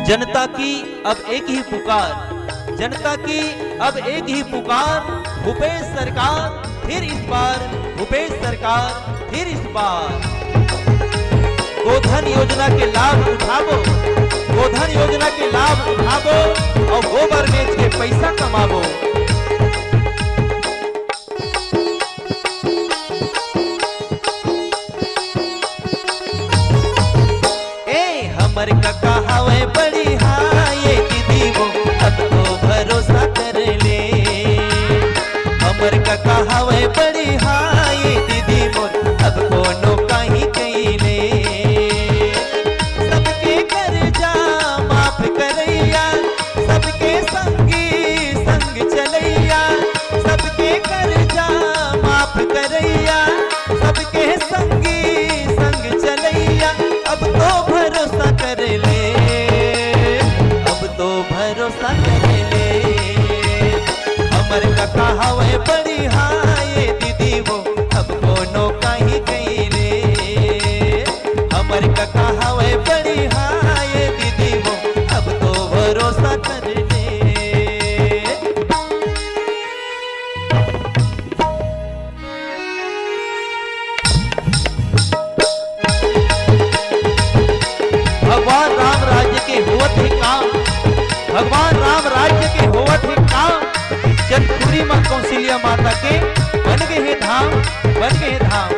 जनता की अब एक ही पुकार, जनता की अब एक ही पुकार, भूपेश सरकार फिर इस बार, भूपेश सरकार फिर इस बार। गोधन योजना के लाभ उठावो, गोधन योजना के लाभ उठावो और गोबर बेच के पैसा कमावो। हमर काका हवे बड़ी हाय दीदी वो अब तो भरोसा कर ले। हमर काका हवे बड़ी हाय दीदी वो अब कोनो कहीं कइले। सबके कर्जा माफ करैया, सबके संगी संग चलैया। सबके कर्जा माफ करैया, सबके संगी संग चलैया। अब तो भरोसा कर ले, अब तो भरोसा कर ले। हमर काका हवे बड़ी हाय दीदी वो अब कोनो कहीं कइले। हमर काका हवे बड़ी हाय दीदी वो अब तो भरोसा कर ले। भगवान राम राज्य के होवत है काम, भगवान राम राज्य के होवत है काम। जनपुरी मां कौशल्या माता के बन गए हैं धाम, बन गए हैं धाम।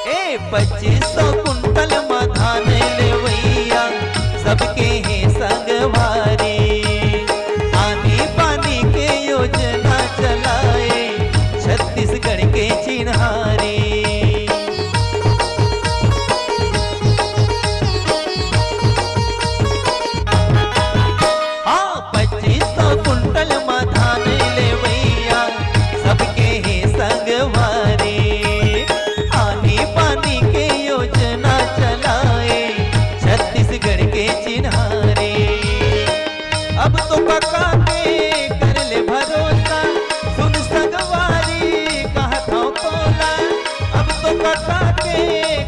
ए 2500 कुंटल में धान लेवैया, सबके हैं संगवारी। पानी पानी के योजना चलाए छत्तीसगढ़ के चिन्हारी। हाँ 2500 कुंटल में धान लेवैया, सबके हैं संगवारी। पानी पानी के योजना चलाए छत्तीसगढ़ के चिन्हारी। अब तो काका के कर ले भरोसा, सुन संगवारी कहा था तोला। अब तो काका के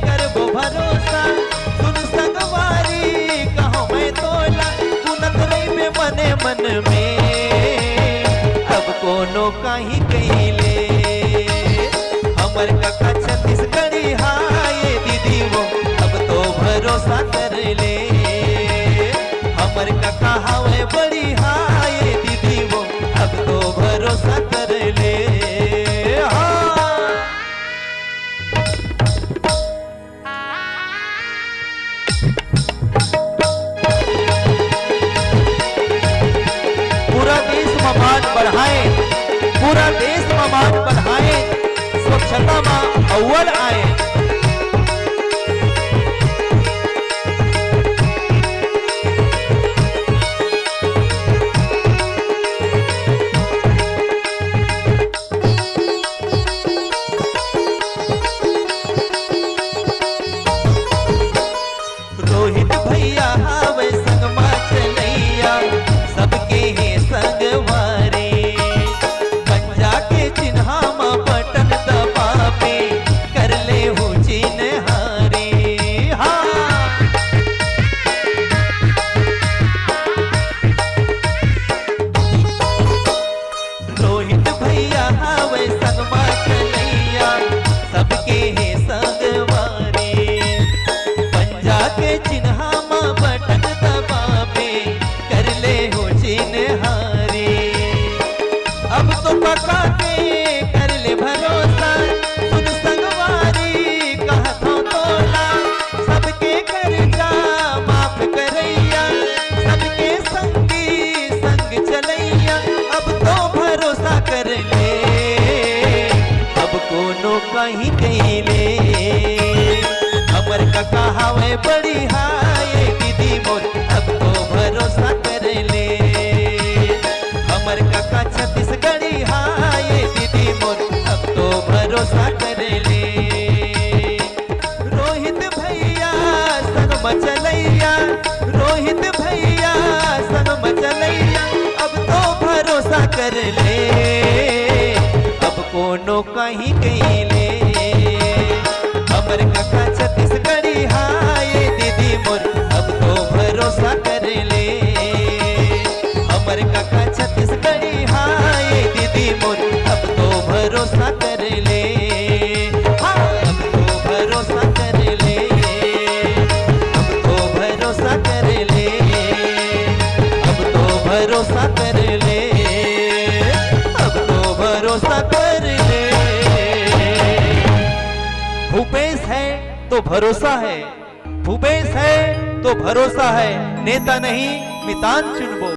करबो भरोसा, सुन संगवारी कहो मैं तोला। कुनत रही में मने मन में अब कोनो कहीं कइले। हमर काका छत्तीसगढ़ी हाय दीदी वो अब तो भरोसा कर ले। हमर काका हवे बड़ी हाय दीदी वो अब तो भरोसा कर ले। पूरा देश में मान बढ़ाए, पूरा देश में मान बढ़ाए, स्वच्छता में अव्वल आए। रोहित भैया हवे संगमा चलैया, सबके हैं संगवारी। पंजा के चिन्हा में बटन दबावे कर ले हो नहीं कैले। हमर काका छत्तीसगढ़ी हाय दीदी मोर अब तो भरोसा कर ले। हमर काका छत्तीसगढ़ी हाय दीदी मोर अब तो भरोसा कर ले। हाँ, अब तो भरोसा कर ले, अब तो भरोसा कर ले, अब तो भरोसा कर ले, अब तो भरोसा कर ले। भूपेश है तो भरोसा है, भूपेश है तो भरोसा है, नेता नहीं मितान चुनबो।